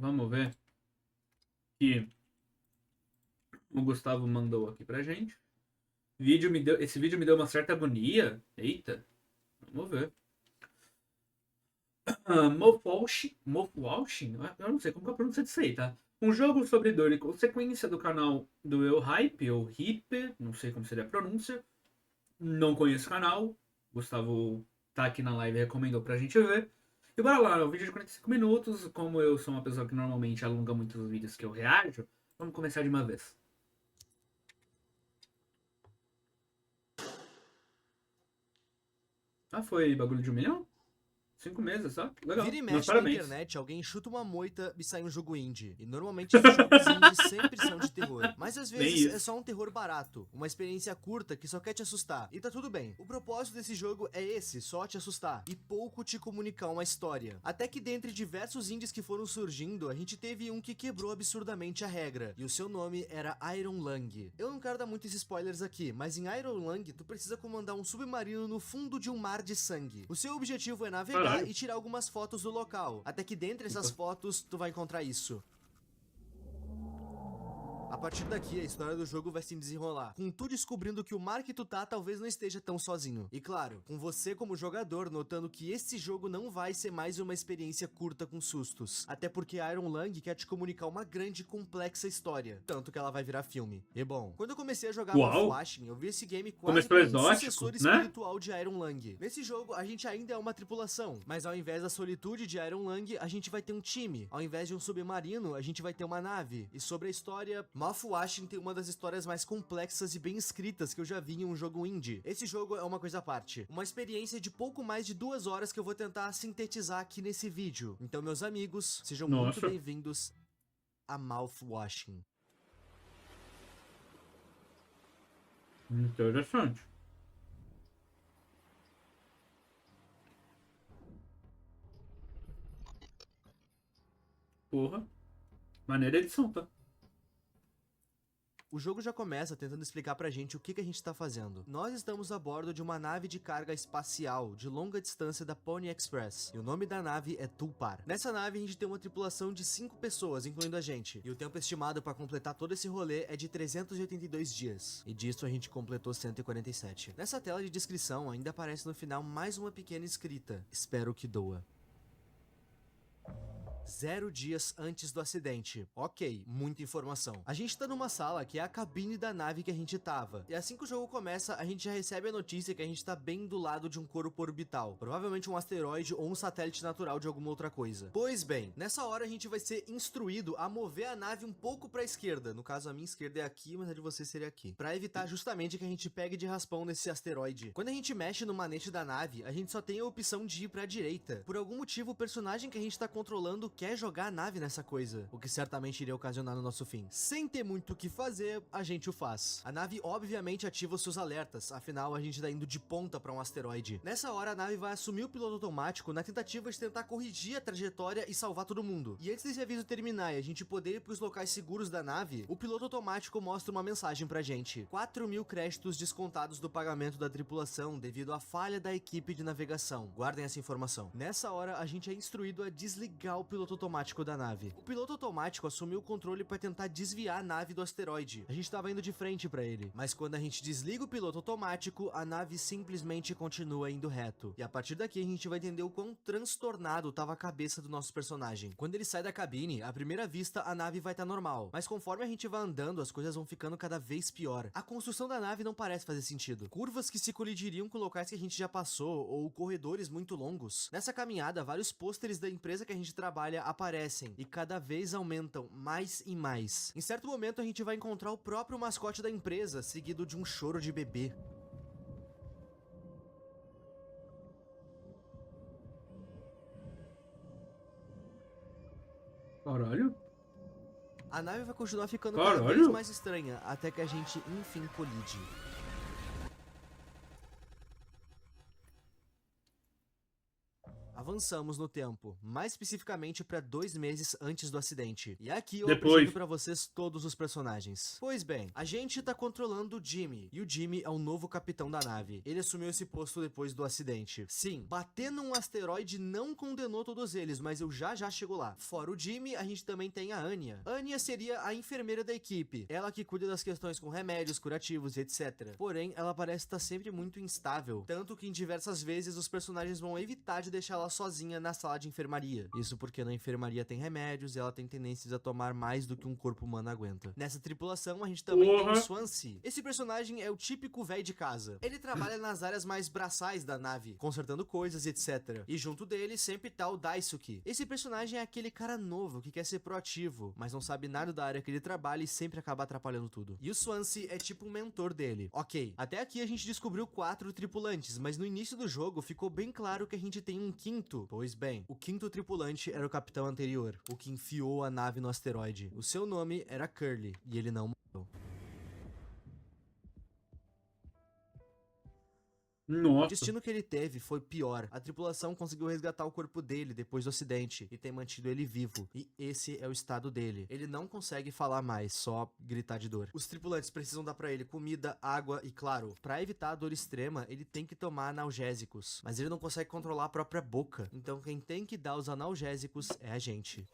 Vamos ver que o Gustavo mandou aqui pra gente. Esse vídeo me deu uma certa agonia. Eita, vamos ver. Mofwashing? Eu não sei como que é a pronúncia disso aí, tá? Um jogo sobre dor e consequência do canal do Eu Hype, ou Hipe, não sei como seria a pronúncia. Não conheço o canal. Gustavo tá aqui na live e recomendou pra gente ver. E bora lá, é um vídeo de 45 minutos. Como eu sou uma pessoa que normalmente alonga muito os vídeos que eu reajo, vamos começar de uma vez. Ah, foi bagulho de 1 milhão? 5 meses, só? Vira Legal. e Meus mexe na parabéns. internet, alguém chuta uma moita e sai um jogo indie. E normalmente esses jogos indie sempre são de terror. Mas às Nem vezes é isso. só um terror barato, uma experiência curta que só quer te assustar. E tá tudo bem. O propósito desse jogo é esse, só te assustar. E pouco te comunicar uma história. Até que dentre diversos indies que foram surgindo, a gente teve um que quebrou absurdamente a regra. E o seu nome era Iron Lung. Eu não quero dar muitos spoilers aqui, mas em Iron Lung tu precisa comandar um submarino no fundo de um mar de sangue. O seu objetivo é navegar Caralho. e tirar algumas fotos do local, até que dentre essas Opa. fotos tu vai encontrar isso. A partir daqui, a história do jogo vai se desenrolar, com tu descobrindo que o mar que tu tá talvez não esteja tão sozinho. E claro, com você como jogador notando que esse jogo não vai ser mais uma experiência curta com sustos. Até porque Iron Lung quer te comunicar uma grande e complexa história, tanto que ela vai virar filme. E bom, quando eu comecei a jogar Uau. Mouthwashing, eu vi esse game quase Começou como um exótico, sucessor né? espiritual de Iron Lung. Nesse jogo, a gente ainda é uma tripulação, mas ao invés da solitude de Iron Lung, a gente vai ter um time. Ao invés de um submarino, a gente vai ter uma nave. E sobre a história, Mouthwashing tem uma das histórias mais complexas e bem escritas que eu já vi em um jogo indie. Esse jogo é uma coisa à parte. Uma experiência de pouco mais de 2 horas que eu vou tentar sintetizar aqui nesse vídeo. Então, meus amigos, sejam muito Nossa. bem-vindos a Mouthwashing. Interessante. Porra. Maneira edição, tá? O jogo já começa tentando explicar pra gente o que a gente tá fazendo. Nós estamos a bordo de uma nave de carga espacial de longa distância da Pony Express, e o nome da nave é Tulpar. Nessa nave a gente tem uma tripulação de 5 pessoas, incluindo a gente, e o tempo estimado para completar todo esse rolê é de 382 dias, e disso a gente completou 147. Nessa tela de descrição ainda aparece no final mais uma pequena escrita: espero que doa. 0 dias antes do acidente. Ok, muita informação. A gente tá numa sala que é a cabine da nave que a gente tava. E assim que o jogo começa, a gente já recebe a notícia que a gente tá bem do lado de um corpo orbital. Provavelmente um asteroide ou um satélite natural de alguma outra coisa. Pois bem, nessa hora a gente vai ser instruído a mover a nave um pouco pra esquerda. No caso, a minha esquerda é aqui, mas a de você seria aqui. Pra evitar justamente que a gente pegue de raspão nesse asteroide. Quando a gente mexe no manete da nave, a gente só tem a opção de ir pra direita. Por algum motivo, o personagem que a gente tá controlando quer jogar a nave nessa coisa, o que certamente iria ocasionar no nosso fim. Sem ter muito o que fazer, a gente o faz. A nave obviamente ativa os seus alertas, afinal a gente tá indo de ponta pra um asteroide. Nessa hora a nave vai assumir o piloto automático na tentativa de tentar corrigir a trajetória e salvar todo mundo. E antes desse aviso terminar e a gente poder ir pros locais seguros da nave, o piloto automático mostra uma mensagem pra gente: 4.000 créditos descontados do pagamento da tripulação devido à falha da equipe de navegação. Guardem essa informação. Nessa hora a gente é instruído a desligar o piloto automático da nave. O piloto automático assumiu o controle para tentar desviar a nave do asteroide. A gente tava indo de frente para ele, mas quando a gente desliga o piloto automático, a nave simplesmente continua indo reto. E a partir daqui a gente vai entender o quão transtornado tava a cabeça do nosso personagem. Quando ele sai da cabine, à primeira vista a nave vai estar normal, mas conforme a gente vai andando, as coisas vão ficando cada vez pior. A construção da nave não parece fazer sentido. Curvas que se colidiriam com locais que a gente já passou, ou corredores muito longos. Nessa caminhada, vários pôsteres da empresa que a gente trabalha aparecem e cada vez aumentam mais e mais. Em certo momento a gente vai encontrar o próprio mascote da empresa, seguido de um choro de bebê. Caralho. A nave vai continuar ficando cada vez Caralho. mais estranha, até que a gente enfim colide. avançamos no tempo, mais especificamente para 2 meses antes do acidente. E aqui eu Depois. apresento para vocês todos os personagens. Pois bem, a gente tá controlando o Jimmy, e o Jimmy é o novo capitão da nave. Ele assumiu esse posto depois do acidente. Sim, bater num asteroide não condenou todos eles, mas eu já chego lá. Fora o Jimmy, a gente também tem a Anya. Anya seria a enfermeira da equipe, ela que cuida das questões com remédios, curativos e etc. Porém, ela parece estar sempre muito instável, tanto que em diversas vezes os personagens vão evitar de deixar ela sozinha na sala de enfermaria. Isso porque na enfermaria tem remédios e ela tem tendências a tomar mais do que um corpo humano aguenta. Nessa tripulação, a gente também tem o Swansea. Esse personagem é o típico velho de casa. Ele trabalha nas áreas mais braçais da nave, consertando coisas e etc. E junto dele sempre tá o Daisuke. Esse personagem é aquele cara novo que quer ser proativo, mas não sabe nada da área que ele trabalha e sempre acaba atrapalhando tudo. E o Swansea é tipo um mentor dele. Ok, até aqui a gente descobriu 4 tripulantes, mas no início do jogo ficou bem claro que a gente tem um quinto. Pois bem, o quinto tripulante era o capitão anterior, o que enfiou a nave no asteroide. O seu nome era Curly, e ele não morreu. O Nossa. destino que ele teve foi pior. A tripulação conseguiu resgatar o corpo dele depois do acidente e tem mantido ele vivo. E esse é o estado dele. Ele não consegue falar mais, só gritar de dor. Os tripulantes precisam dar pra ele comida, água e, claro, pra evitar a dor extrema, ele tem que tomar analgésicos. Mas ele não consegue controlar a própria boca. Então quem tem que dar os analgésicos é a gente.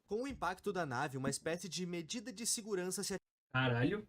Com o impacto da nave, uma espécie de medida de segurança se Caralho.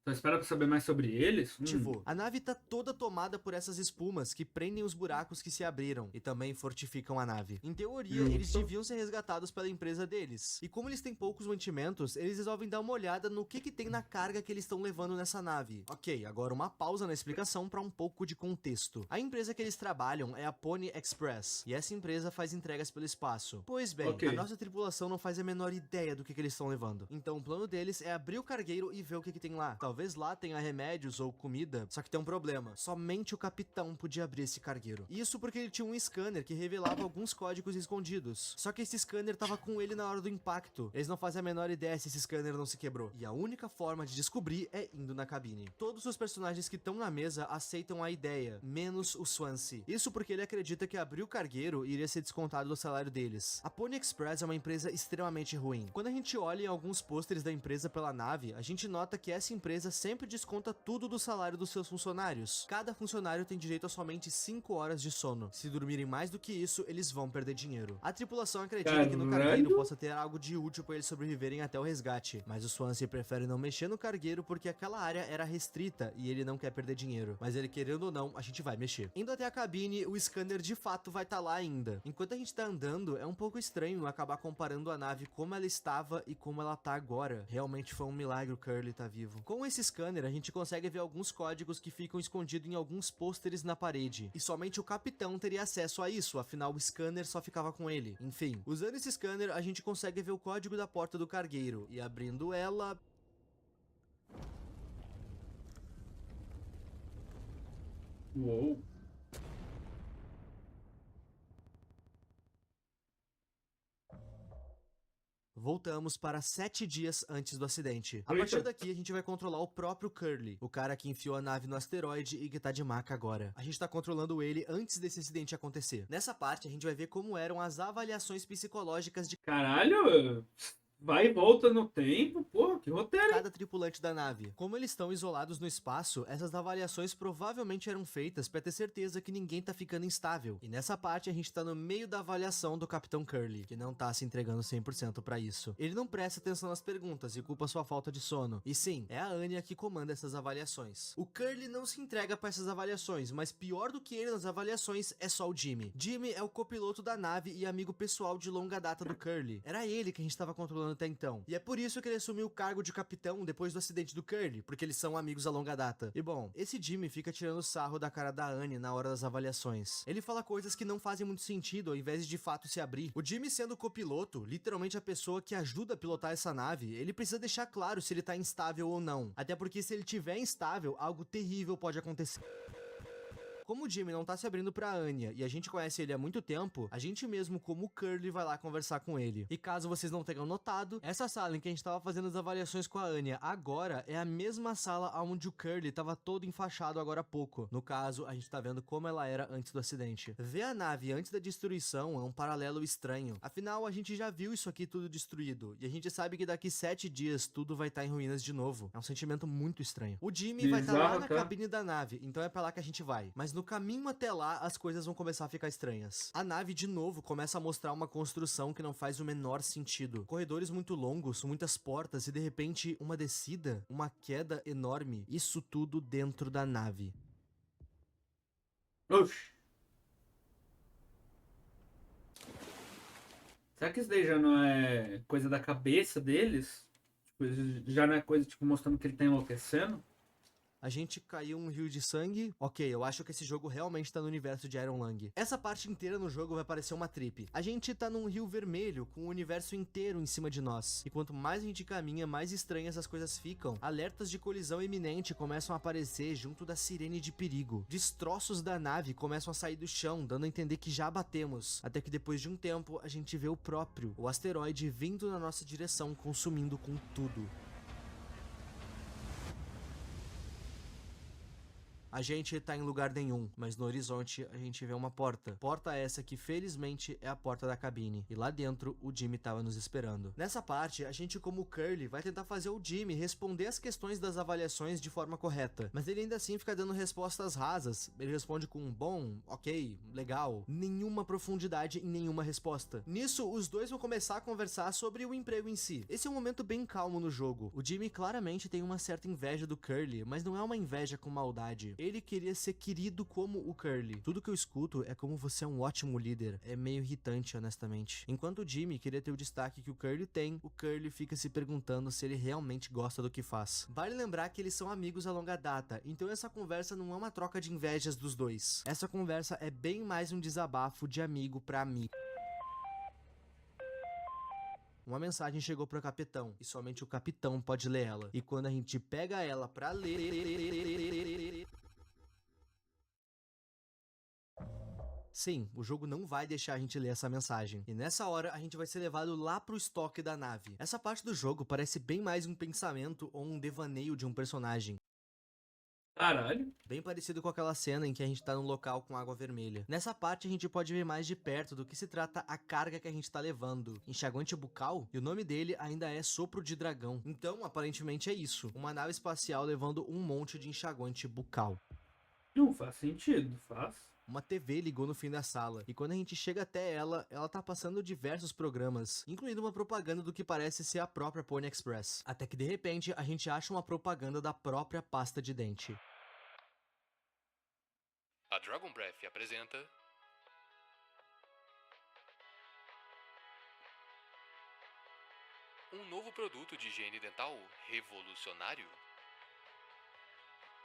Só espera pra saber mais sobre eles? ativou. A nave tá toda tomada por essas espumas que prendem os buracos que se abriram e também fortificam a nave. Em teoria, eles deviam ser resgatados pela empresa deles. E como eles têm poucos mantimentos, eles resolvem dar uma olhada no que tem na carga que eles estão levando nessa nave. Ok, agora uma pausa na explicação para um pouco de contexto. A empresa que eles trabalham é a Pony Express, e essa empresa faz entregas pelo espaço. Pois bem, Ok. a nossa tripulação não faz a menor ideia do que eles estão levando. Então o plano deles é abrir o cargueiro e ver o que tem lá. Talvez lá tenha remédios ou comida, só que tem um problema. Somente o capitão podia abrir esse cargueiro. Isso porque ele tinha um scanner que revelava alguns códigos escondidos. Só que esse scanner tava com ele na hora do impacto. Eles não fazem a menor ideia se esse scanner não se quebrou. E a única forma de descobrir é indo na cabine. Todos os personagens que estão na mesa aceitam a ideia, menos o Swansea. Isso porque ele acredita que abrir o cargueiro iria ser descontado do salário deles. A Pony Express é uma empresa extremamente ruim. Quando a gente olha em alguns pôsteres da empresa pela nave, a gente nota que essa empresa sempre desconta tudo do salário dos seus funcionários. Cada funcionário tem direito a somente 5 horas de sono. Se dormirem mais do que isso, eles vão perder dinheiro. A tripulação acredita que no cargueiro possa ter algo de útil para eles sobreviverem até o resgate, mas o Swansea prefere não mexer no cargueiro porque aquela área era restrita e ele não quer perder dinheiro. Mas ele querendo ou não, a gente vai mexer. Indo até a cabine, o scanner de fato vai estar lá ainda. Enquanto a gente tá andando, é um pouco estranho acabar comparando a nave como ela estava e como ela tá agora. Realmente foi um milagre o Curly tá vivo. Com esse scanner, a gente consegue ver alguns códigos que ficam escondidos em alguns pôsteres na parede. E somente o capitão teria acesso a isso, afinal o scanner só ficava com ele. Enfim, usando esse scanner, a gente consegue ver o código da porta do cargueiro. E abrindo ela... Uou. Voltamos para 7 dias antes do acidente. A partir daqui, a gente vai controlar o próprio Curly, o cara que enfiou a nave no asteroide e que tá de maca agora. A gente tá controlando ele antes desse acidente acontecer. Nessa parte, a gente vai ver como eram as avaliações psicológicas de Caralho, vai e volta no tempo. Porra, que roteiro. cada tripulante da nave. Como eles estão isolados no espaço, essas avaliações provavelmente eram feitas para ter certeza que ninguém tá ficando instável. E nessa parte a gente tá no meio da avaliação do Capitão Curly, que não tá se entregando 100% para isso. Ele não presta atenção nas perguntas e culpa sua falta de sono. E sim, é a Anya que comanda essas avaliações. O Curly não se entrega para essas avaliações, mas pior do que ele nas avaliações é só o Jimmy. Jimmy é o copiloto da nave e amigo pessoal de longa data do Curly. Era ele que a gente tava controlando até então. E é por isso que ele assumiu o cargo de capitão depois do acidente do Curly, porque eles são amigos a longa data. E bom, esse Jimmy fica tirando sarro da cara da Anya na hora das avaliações. Ele fala coisas que não fazem muito sentido ao invés de fato se abrir. O Jimmy sendo o copiloto, literalmente a pessoa que ajuda a pilotar essa nave, ele precisa deixar claro se ele tá instável ou não. Até porque se ele tiver instável, algo terrível pode acontecer. Como o Jimmy não tá se abrindo pra Anya e a gente conhece ele há muito tempo, a gente mesmo, como o Curly, vai lá conversar com ele. E caso vocês não tenham notado, essa sala em que a gente tava fazendo as avaliações com a Anya agora é a mesma sala onde o Curly tava todo enfaixado agora há pouco. No caso, a gente tá vendo como ela era antes do acidente. Ver a nave antes da destruição é um paralelo estranho. Afinal, a gente já viu isso aqui tudo destruído, e a gente sabe que daqui 7 dias tudo vai estar em ruínas de novo. É um sentimento muito estranho. O Jimmy vai estar lá Bizarro, na tá? cabine da nave, então é pra lá que a gente vai. Mas no caminho até lá, as coisas vão começar a ficar estranhas. A nave, de novo, começa a mostrar uma construção que não faz o menor sentido. Corredores muito longos, muitas portas e, de repente, uma descida, uma queda enorme. Isso tudo dentro da nave. Oxi. Será que isso daí já não é coisa da cabeça deles? Tipo, já não é coisa, tipo, mostrando que ele tá enlouquecendo? A gente caiu um rio de sangue. Ok, eu acho que esse jogo realmente tá no universo de Iron Lung. Essa parte inteira no jogo vai parecer uma trip. A gente tá num rio vermelho, com o universo inteiro em cima de nós. E quanto mais a gente caminha, mais estranhas as coisas ficam. Alertas de colisão iminente começam a aparecer junto da sirene de perigo. Destroços da nave começam a sair do chão, dando a entender que já batemos. Até que depois de um tempo, a gente vê o asteroide vindo na nossa direção, consumindo com tudo. A gente tá em lugar nenhum, mas no horizonte a gente vê uma porta. Porta essa que felizmente é a porta da cabine. E lá dentro o Jimmy tava nos esperando. Nessa parte, a gente como o Curly vai tentar fazer o Jimmy responder as questões das avaliações de forma correta. Mas ele ainda assim fica dando respostas rasas. Ele responde com bom, ok, legal. Nenhuma profundidade em nenhuma resposta. Nisso, os dois vão começar a conversar sobre o emprego em si. Esse é um momento bem calmo no jogo. O Jimmy claramente tem uma certa inveja do Curly, mas não é uma inveja com maldade. Ele queria ser querido como o Curly. Tudo que eu escuto é como você é um ótimo líder. É meio irritante, honestamente. Enquanto o Jimmy queria ter o destaque que o Curly tem, o Curly fica se perguntando se ele realmente gosta do que faz. Vale lembrar que eles são amigos a longa data, então essa conversa não é uma troca de invejas dos dois. Essa conversa é bem mais um desabafo de amigo pra amigo. Uma mensagem chegou pro capitão, e somente o capitão pode ler ela. E quando a gente pega ela pra ler... Sim, o jogo não vai deixar a gente ler essa mensagem. E nessa hora, a gente vai ser levado lá pro estoque da nave. Essa parte do jogo parece bem mais um pensamento ou um devaneio de um personagem. Caralho. Bem parecido com aquela cena em que a gente tá num local com água vermelha. Nessa parte a gente pode ver mais de perto do que se trata a carga que a gente tá levando. Enxaguante bucal? E o nome dele ainda é Sopro de Dragão. Então, aparentemente é isso. Uma nave espacial levando um monte de enxaguante bucal. Não faz sentido, faz. Uma TV ligou no fim da sala, e quando a gente chega até ela, ela tá passando diversos programas, incluindo uma propaganda do que parece ser a própria Pony Express. Até que de repente, a gente acha uma propaganda da própria pasta de dente. A Dragon Breath apresenta... um novo produto de higiene dental revolucionário.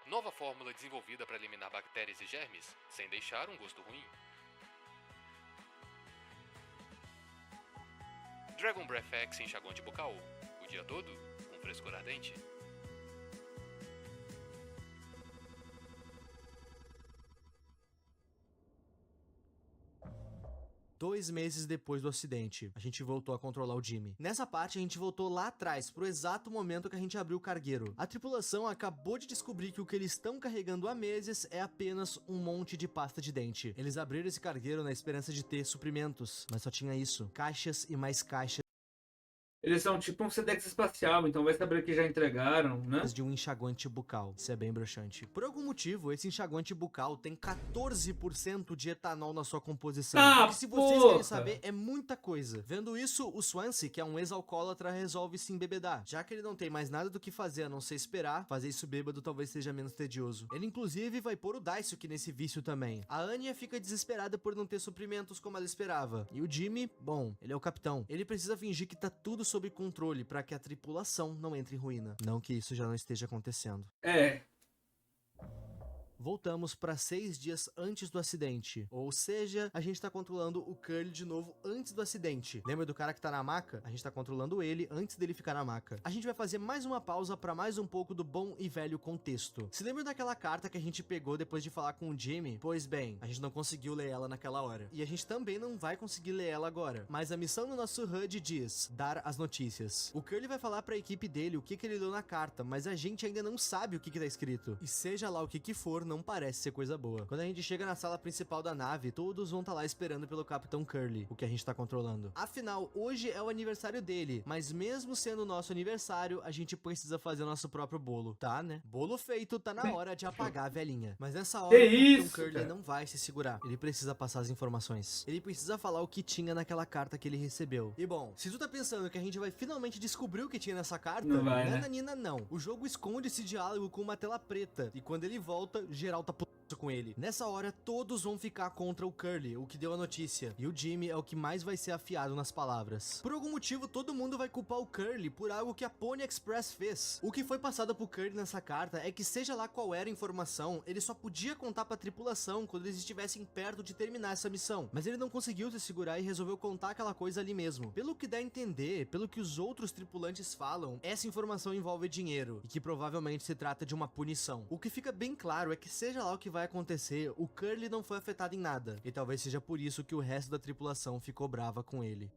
Nova fórmula desenvolvida para eliminar bactérias e germes, sem deixar um gosto ruim. Dragon Breath X enxaguante bucal. O dia todo, com frescor ardente. Dois meses depois do acidente, a gente voltou a controlar o Jimmy. Nessa parte, a gente voltou lá atrás, pro exato momento que a gente abriu o cargueiro. A tripulação acabou de descobrir que o que eles estão carregando há meses é apenas um monte de pasta de dente. Eles abriram esse cargueiro na esperança de ter suprimentos, mas só tinha isso. Caixas e mais caixas Eles são tipo um Sedex espacial, então vai saber que já entregaram, né? de um enxaguante bucal. Isso é bem broxante. Por algum motivo, esse enxaguante bucal tem 14% de etanol na sua composição. Ah, O que, se vocês porra! querem saber, é muita coisa. Vendo isso, o Swansea, que é um ex-alcoólatra, resolve se embebedar. Já que ele não tem mais nada do que fazer a não ser esperar, fazer isso bêbado talvez seja menos tedioso. Ele inclusive vai pôr o Daisuke nesse vício também. A Anya fica desesperada por não ter suprimentos como ela esperava. E o Jimmy, bom, ele é o capitão. Ele precisa fingir que tá tudo sob controle para que a tripulação não entre em ruína. Não que isso já não esteja acontecendo. É. Voltamos para 6 dias antes do acidente. Ou seja, a gente tá controlando o Curly de novo antes do acidente. Lembra do cara que tá na maca? A gente tá controlando ele antes dele ficar na maca. A gente vai fazer mais uma pausa para mais um pouco do bom e velho contexto. Se lembra daquela carta que a gente pegou depois de falar com o Jimmy? Pois bem, a gente não conseguiu ler ela naquela hora. E a gente também não vai conseguir ler ela agora. Mas a missão no nosso HUD diz: dar as notícias. O Curly vai falar pra equipe dele o que ele leu na carta, mas a gente ainda não sabe o que tá escrito. E seja lá o que for, não parece ser coisa boa. Quando a gente chega na sala principal da nave, todos vão estar lá esperando pelo Capitão Curly, o que a gente tá controlando. Afinal, hoje é o aniversário dele, mas mesmo sendo o nosso aniversário, a gente precisa fazer o nosso próprio bolo, tá, né? Bolo feito, tá na hora de apagar a velhinha. Mas nessa hora, o Capitão Curly cara? não vai se segurar. Ele precisa passar as informações. Ele precisa falar o que tinha naquela carta que ele recebeu. E bom, se tu tá pensando que a gente vai finalmente descobrir o que tinha nessa carta, Não vai, né? nananina, não. O jogo esconde esse diálogo com uma tela preta, e quando ele volta, geral tá puto com ele. Nessa hora, todos vão ficar contra o Curly, o que deu a notícia, e o Jimmy é o que mais vai ser afiado nas palavras. Por algum motivo, todo mundo vai culpar o Curly por algo que a Pony Express fez. O que foi passado pro Curly nessa carta é que, seja lá qual era a informação, ele só podia contar pra tripulação quando eles estivessem perto de terminar essa missão. Mas ele não conseguiu se segurar e resolveu contar aquela coisa ali mesmo. Pelo que dá a entender, pelo que os outros tripulantes falam, essa informação envolve dinheiro, e que provavelmente se trata de uma punição. O que fica bem claro é que, seja lá o que vai acontecer, o Curly não foi afetado em nada, e talvez seja por isso que o resto da tripulação ficou brava com ele.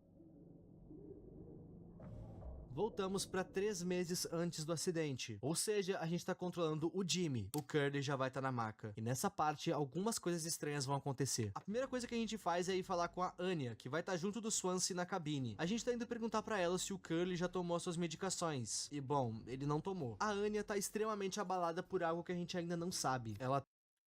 Voltamos para 3 meses antes do acidente. Ou seja, a gente tá controlando o Jimmy. O Curly já vai estar na maca. E nessa parte, algumas coisas estranhas vão acontecer. A primeira coisa que a gente faz é ir falar com a Anya, que vai estar junto do Swansea na cabine. A gente tá indo perguntar para ela se o Curly já tomou suas medicações. E bom, ele não tomou. A Anya tá extremamente abalada por algo que a gente ainda não sabe. Ela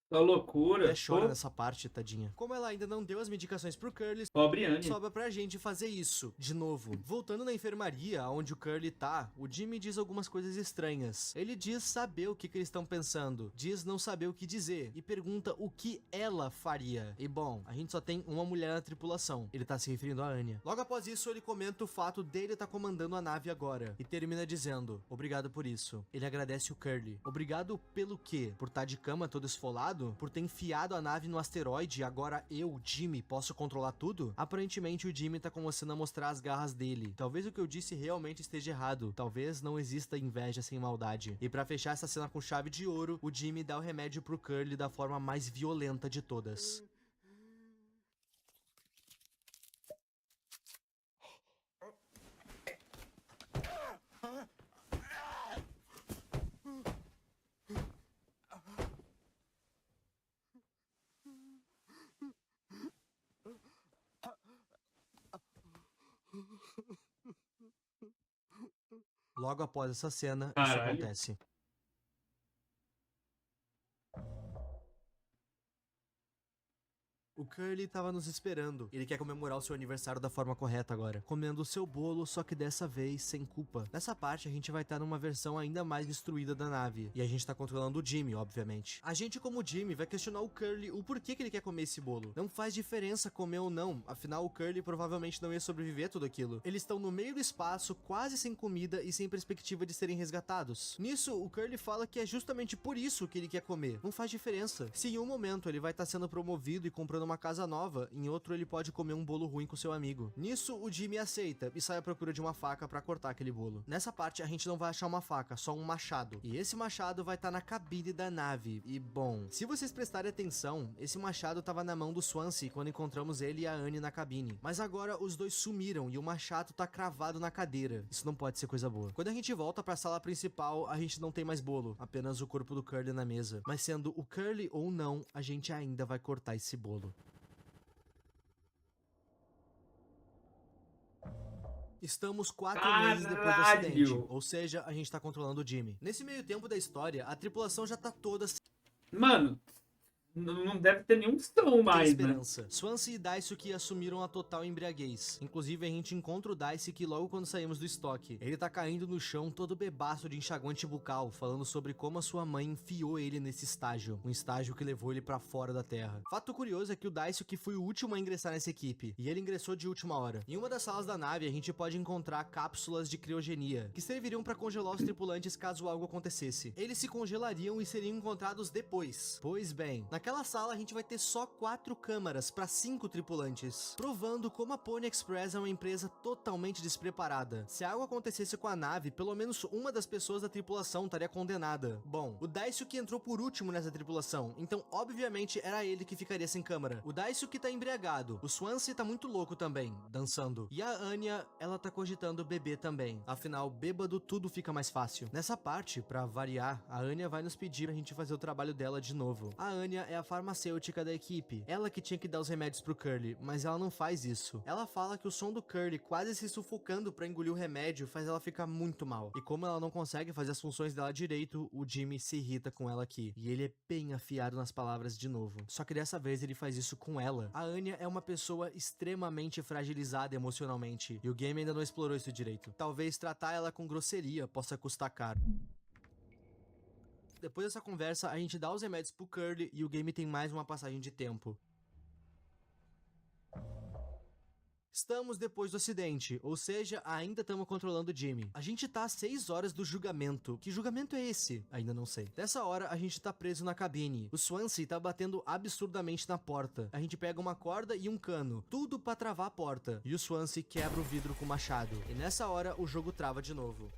Tá loucura. até chora Pô, nessa parte, tadinha. Como ela ainda não deu as medicações pro Curly, pobre Annie. sobra pra gente fazer isso, de novo. Voltando na enfermaria, onde o Curly tá, o Jimmy diz algumas coisas estranhas. Ele diz saber o que eles estão pensando, diz não saber o que dizer, e pergunta o que ela faria. E bom, a gente só tem uma mulher na tripulação. Ele tá se referindo a Anya. Logo após isso, ele comenta o fato dele estar comandando a nave agora, e termina dizendo: obrigado por isso. Ele agradece o Curly. Obrigado pelo quê? Por estar de cama todo esfolado? Por ter enfiado a nave no asteroide e agora eu, Jimmy, posso controlar tudo? Aparentemente o Jimmy tá começando a mostrar as garras dele. Talvez o que eu disse realmente esteja errado. Talvez não exista inveja sem maldade. E pra fechar essa cena com chave de ouro, o Jimmy dá o remédio pro Curly da forma mais violenta de todas. Logo após essa cena, isso Caralho. acontece. O Curly tava nos esperando. Ele quer comemorar o seu aniversário da forma correta agora, comendo o seu bolo, só que dessa vez sem culpa. Nessa parte a gente vai estar numa versão ainda mais destruída da nave, e a gente tá controlando o Jimmy, obviamente. A gente, como Jimmy, vai questionar o Curly o porquê que ele quer comer esse bolo. Não faz diferença comer ou não, afinal o Curly provavelmente não ia sobreviver a tudo aquilo. Eles estão no meio do espaço, quase sem comida e sem perspectiva de serem resgatados. Nisso, o Curly fala que é justamente por isso que ele quer comer. Não faz diferença. Se em um momento ele vai estar sendo promovido e comprando uma casa nova, em outro ele pode comer um bolo ruim com seu amigo. Nisso, o Jimmy aceita e sai à procura de uma faca pra cortar aquele bolo. Nessa parte, a gente não vai achar uma faca, só um machado. E esse machado vai estar na cabine da nave. E bom, se vocês prestarem atenção, esse machado tava na mão do Swansea quando encontramos ele e a Annie na cabine. Mas agora os dois sumiram e o machado tá cravado na cadeira. Isso não pode ser coisa boa. Quando a gente volta pra sala principal, a gente não tem mais bolo, apenas o corpo do Curly na mesa. Mas sendo o Curly ou não, a gente ainda vai cortar esse bolo. Estamos 4 meses depois do acidente, Caralho. ou seja, a gente tá controlando o Jimmy. Nesse meio tempo da história, a tripulação já tá toda... Mano, não deve ter nenhum som Tem mais, né? esperança. Swansea e Daisuke assumiram a total embriaguez. Inclusive, a gente encontra o Daisuke logo quando saímos do estoque. Ele tá caindo no chão todo bebaço de enxaguante bucal, falando sobre como a sua mãe enfiou ele nesse estágio. Um estágio que levou ele pra fora da Terra. Fato curioso é que o Daisuke foi o último a ingressar nessa equipe, e ele ingressou de última hora. Em uma das salas da nave, a gente pode encontrar cápsulas de criogenia, que serviriam pra congelar os tripulantes caso algo acontecesse. Eles se congelariam e seriam encontrados depois. Pois bem, naquela sala a gente vai ter só 4 câmaras para 5 tripulantes, provando como a Pony Express é uma empresa totalmente despreparada. Se algo acontecesse com a nave, pelo menos uma das pessoas da tripulação estaria condenada. Bom, o Daisuke entrou por último nessa tripulação, então obviamente era ele que ficaria sem câmera. O Daisuke tá embriagado, o Swansea tá muito louco também, dançando. E a Anya, ela tá cogitando beber também. Afinal, bêbado tudo fica mais fácil. Nessa parte, pra variar, a Anya vai nos pedir pra gente fazer o trabalho dela de novo. A Anya é a farmacêutica da equipe. Ela que tinha que dar os remédios pro Curly, mas ela não faz isso. Ela fala que o som do Curly quase se sufocando pra engolir o remédio faz ela ficar muito mal. E como ela não consegue fazer as funções dela direito, o Jimmy se irrita com ela aqui. E ele é bem afiado nas palavras de novo. Só que dessa vez ele faz isso com ela. A Anya é uma pessoa extremamente fragilizada emocionalmente. E o game ainda não explorou isso direito. Talvez tratar ela com grosseria possa custar caro. Depois dessa conversa, a gente dá os remédios pro Curly e o game tem mais uma passagem de tempo. Estamos depois do acidente, ou seja, ainda estamos controlando o Jimmy. A gente tá às 6 horas do julgamento. Que julgamento é esse? Ainda não sei. Dessa hora, a gente tá preso na cabine. O Swansea tá batendo absurdamente na porta. A gente pega uma corda e um cano, tudo pra travar a porta. E o Swansea quebra o vidro com o machado. E nessa hora, o jogo trava de novo.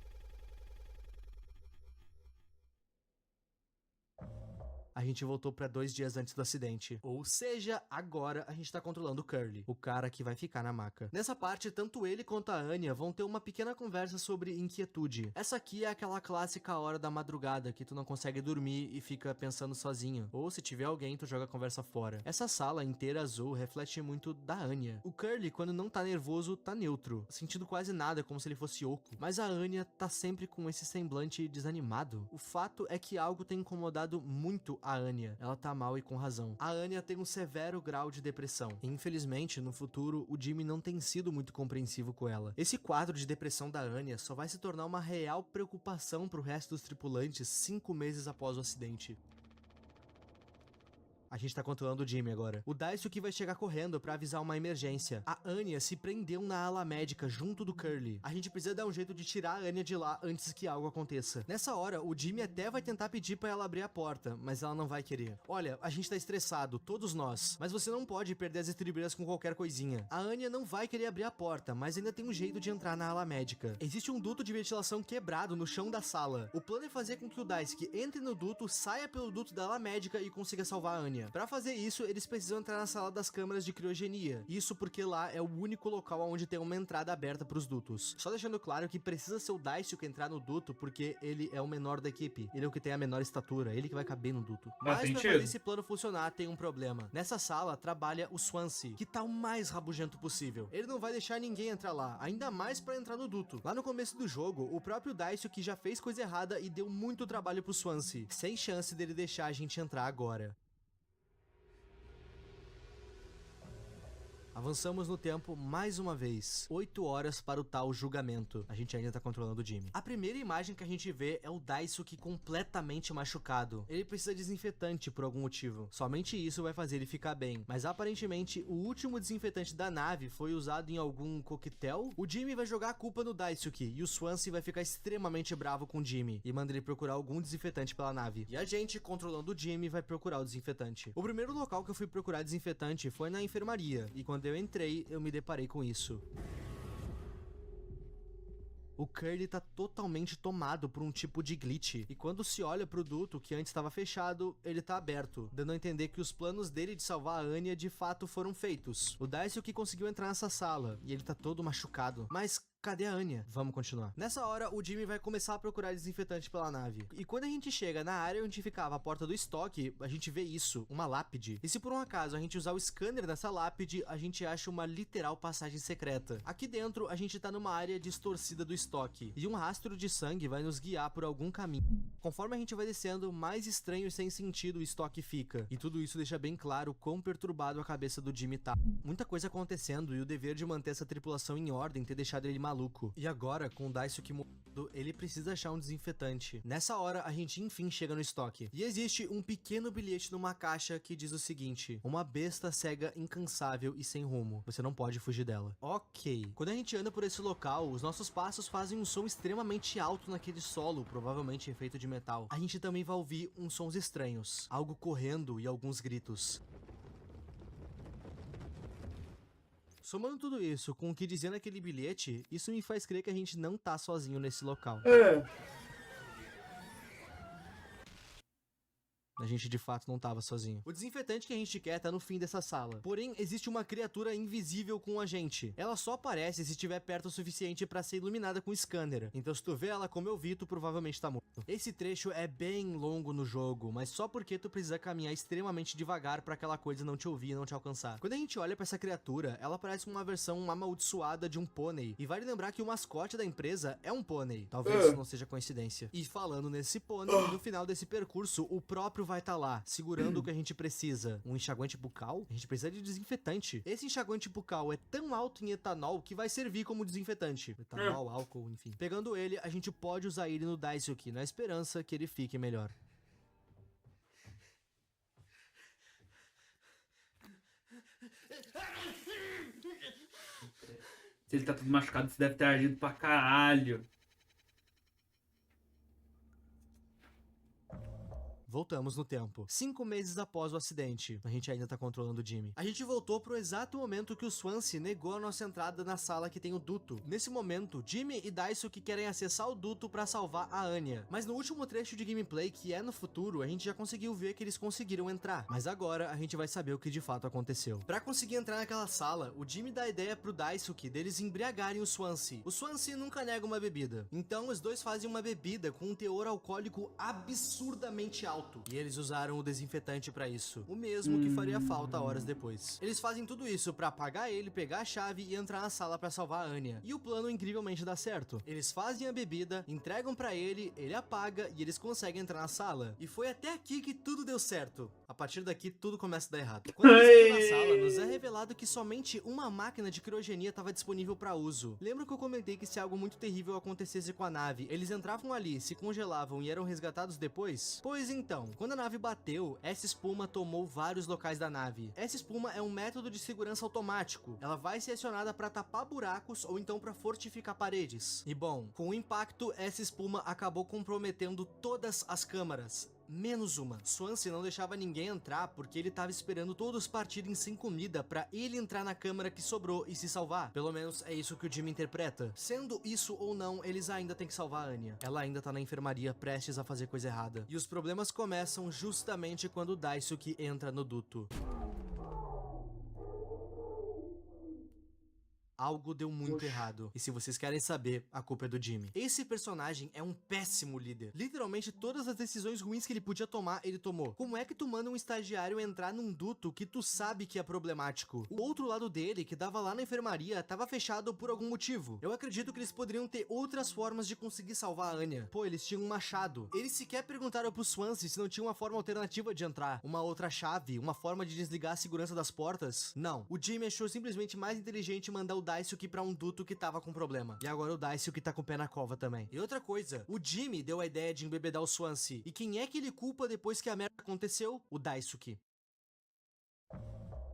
A gente voltou pra 2 dias antes do acidente. Ou seja, agora a gente tá controlando o Curly, o cara que vai ficar na maca. Nessa parte, tanto ele quanto a Anya vão ter uma pequena conversa sobre inquietude. Essa aqui é aquela clássica hora da madrugada que tu não consegue dormir e fica pensando sozinho. Ou se tiver alguém, tu joga a conversa fora. Essa sala inteira azul reflete muito da Anya. O Curly, quando não tá nervoso, tá neutro, sentindo quase nada, como se ele fosse oco. Mas a Anya tá sempre com esse semblante desanimado. O fato é que algo tem incomodado muito a Anya. Ela tá mal e com razão. A Anya tem um severo grau de depressão. E, infelizmente, no futuro, o Jimmy não tem sido muito compreensivo com ela. Esse quadro de depressão da Anya só vai se tornar uma real preocupação pro resto dos tripulantes 5 meses após o acidente. A gente tá controlando o Jimmy agora. O Daisuke vai chegar correndo pra avisar uma emergência. A Anya se prendeu na ala médica junto do Curly. A gente precisa dar um jeito de tirar a Anya de lá antes que algo aconteça. Nessa hora, o Jimmy até vai tentar pedir pra ela abrir a porta, mas ela não vai querer. Olha, a gente tá estressado, todos nós, mas você não pode perder as estribeiras com qualquer coisinha. A Anya não vai querer abrir a porta, mas ainda tem um jeito de entrar na ala médica. Existe um duto de ventilação quebrado no chão da sala. O plano é fazer com que o Daisuke entre no duto, saia pelo duto da ala médica e consiga salvar a Anya. Pra fazer isso, eles precisam entrar na sala das câmaras de criogenia. Isso porque lá é o único local onde tem uma entrada aberta pros dutos. Só deixando claro que precisa ser o Daisuke entrar no duto, porque ele é o menor da equipe. Ele é o que tem a menor estatura, ele que vai caber no duto. Mas pra fazer esse plano funcionar, tem um problema. Nessa sala, trabalha o Swansea, que tá o mais rabugento possível. Ele não vai deixar ninguém entrar lá, ainda mais pra entrar no duto. Lá no começo do jogo, o próprio Daisuke já fez coisa errada e deu muito trabalho pro Swansea, sem chance dele deixar a gente entrar agora. Avançamos no tempo mais uma vez. 8 horas para o tal julgamento. A gente ainda tá controlando o Jimmy. A primeira imagem que a gente vê é o Daisuke completamente machucado. Ele precisa de desinfetante por algum motivo. Somente isso vai fazer ele ficar bem. Mas aparentemente, o último desinfetante da nave foi usado em algum coquetel. O Jimmy vai jogar a culpa no Daisuke e o Swansea vai ficar extremamente bravo com o Jimmy e manda ele procurar algum desinfetante pela nave. E a gente, controlando o Jimmy, vai procurar o desinfetante. O primeiro local que eu fui procurar desinfetante foi na enfermaria. E quando eu entrei, eu me deparei com isso. O Curly tá totalmente tomado por um tipo de glitch, e quando se olha pro duto que antes estava fechado, ele tá aberto, dando a entender que os planos dele de salvar a Anya de fato foram feitos. O Daisuke conseguiu entrar nessa sala, e ele tá todo machucado. Mas Cadê a Anya? Vamos continuar. Nessa hora, o Jimmy vai começar a procurar desinfetante pela nave. E quando a gente chega na área onde ficava a porta do estoque, a gente vê isso, uma lápide. E se por um acaso a gente usar o scanner dessa lápide, a gente acha uma literal passagem secreta. Aqui dentro, a gente tá numa área distorcida do estoque. E um rastro de sangue vai nos guiar por algum caminho. Conforme a gente vai descendo, mais estranho e sem sentido o estoque fica. E tudo isso deixa bem claro quão perturbado a cabeça do Jimmy tá. Muita coisa acontecendo e o dever de manter essa tripulação em ordem ter deixado ele maluco. E agora, com o Daisuke morrendo, ele precisa achar um desinfetante. Nessa hora, a gente enfim chega no estoque. E existe um pequeno bilhete numa caixa que diz o seguinte: uma besta cega incansável e sem rumo. Você não pode fugir dela. Ok. Quando a gente anda por esse local, os nossos passos fazem um som extremamente alto naquele solo, provavelmente feito de metal. A gente também vai ouvir uns sons estranhos. Algo correndo e alguns gritos. Somando tudo isso com o que dizia naquele bilhete, isso me faz crer que a gente não tá sozinho nesse local. A gente de fato não tava sozinho. O desinfetante que a gente quer tá no fim dessa sala. Porém, existe uma criatura invisível com a gente. Ela só aparece se estiver perto o suficiente pra ser iluminada com o scanner. Então se tu vê ela como eu vi, tu provavelmente tá morto. Esse trecho é bem longo no jogo, mas só porque tu precisa caminhar extremamente devagar pra aquela coisa não te ouvir e não te alcançar. Quando a gente olha pra essa criatura, ela parece uma versão amaldiçoada de um pônei. E vale lembrar que o mascote da empresa é um pônei. Talvez isso não seja coincidência. E falando nesse pônei, no final desse percurso, o próprio vai estar lá, segurando o que a gente precisa. Um enxaguante bucal? A gente precisa de desinfetante. Esse enxaguante bucal é tão alto em etanol que vai servir como desinfetante. Etanol, álcool, enfim. Pegando ele, a gente pode usar ele no Daisuke, na esperança que ele fique melhor. Se ele tá todo machucado, você deve ter agido pra caralho. Voltamos no tempo. 5 meses após o acidente, a gente ainda tá controlando o Jimmy. A gente voltou pro exato momento que o Swansea negou a nossa entrada na sala que tem o duto. Nesse momento, Jimmy e Daisuke querem acessar o duto pra salvar a Anya. Mas no último trecho de gameplay, que é no futuro, a gente já conseguiu ver que eles conseguiram entrar. Mas agora, a gente vai saber o que de fato aconteceu. Pra conseguir entrar naquela sala, o Jimmy dá a ideia pro Daisuke deles embriagarem o Swansea. O Swansea nunca nega uma bebida. Então, os dois fazem uma bebida com um teor alcoólico absurdamente alto. E eles usaram o desinfetante pra isso, o mesmo que faria falta horas depois. Eles fazem tudo isso pra apagar ele, pegar a chave e entrar na sala pra salvar a Anya. E o plano incrivelmente dá certo. Eles fazem a bebida, entregam pra ele, ele apaga e eles conseguem entrar na sala. E foi até aqui que tudo deu certo. A partir daqui, tudo começa a dar errado. Quando eles entram na sala, nos é revelado que somente uma máquina de criogenia estava disponível pra uso. Lembra que eu comentei que se algo muito terrível acontecesse com a nave, eles entravam ali, se congelavam e eram resgatados depois? Pois então, quando a nave bateu, essa espuma tomou vários locais da nave. Essa espuma é um método de segurança automático. Ela vai ser acionada para tapar buracos ou então para fortificar paredes. E bom, com o impacto, essa espuma acabou comprometendo todas as câmaras. Menos uma. Swansea não deixava ninguém entrar porque ele tava esperando todos partirem sem comida pra ele entrar na câmara que sobrou e se salvar. Pelo menos é isso que o Jimmy interpreta. Sendo isso ou não, eles ainda têm que salvar a Anya. Ela ainda tá na enfermaria prestes a fazer coisa errada. E os problemas começam justamente quando o Daisuke entra no duto. Algo deu muito errado. E se vocês querem saber, a culpa é do Jimmy. Esse personagem é um péssimo líder. Literalmente, todas as decisões ruins que ele podia tomar, ele tomou. Como é que tu manda um estagiário entrar num duto que tu sabe que é problemático? O outro lado dele, que dava lá na enfermaria, tava fechado por algum motivo. Eu acredito que eles poderiam ter outras formas de conseguir salvar a Anya. Pô, eles tinham um machado. Eles sequer perguntaram pro Swansea se não tinha uma forma alternativa de entrar. Uma outra chave, uma forma de desligar a segurança das portas. Não. O Jimmy achou simplesmente mais inteligente mandar o Daisuke pra um duto que tava com problema. E agora o Daisuke tá com o pé na cova também. E outra coisa, o Jimmy deu a ideia de embebedar o Swansea. E quem é que ele culpa depois que a merda aconteceu? O Daisuke.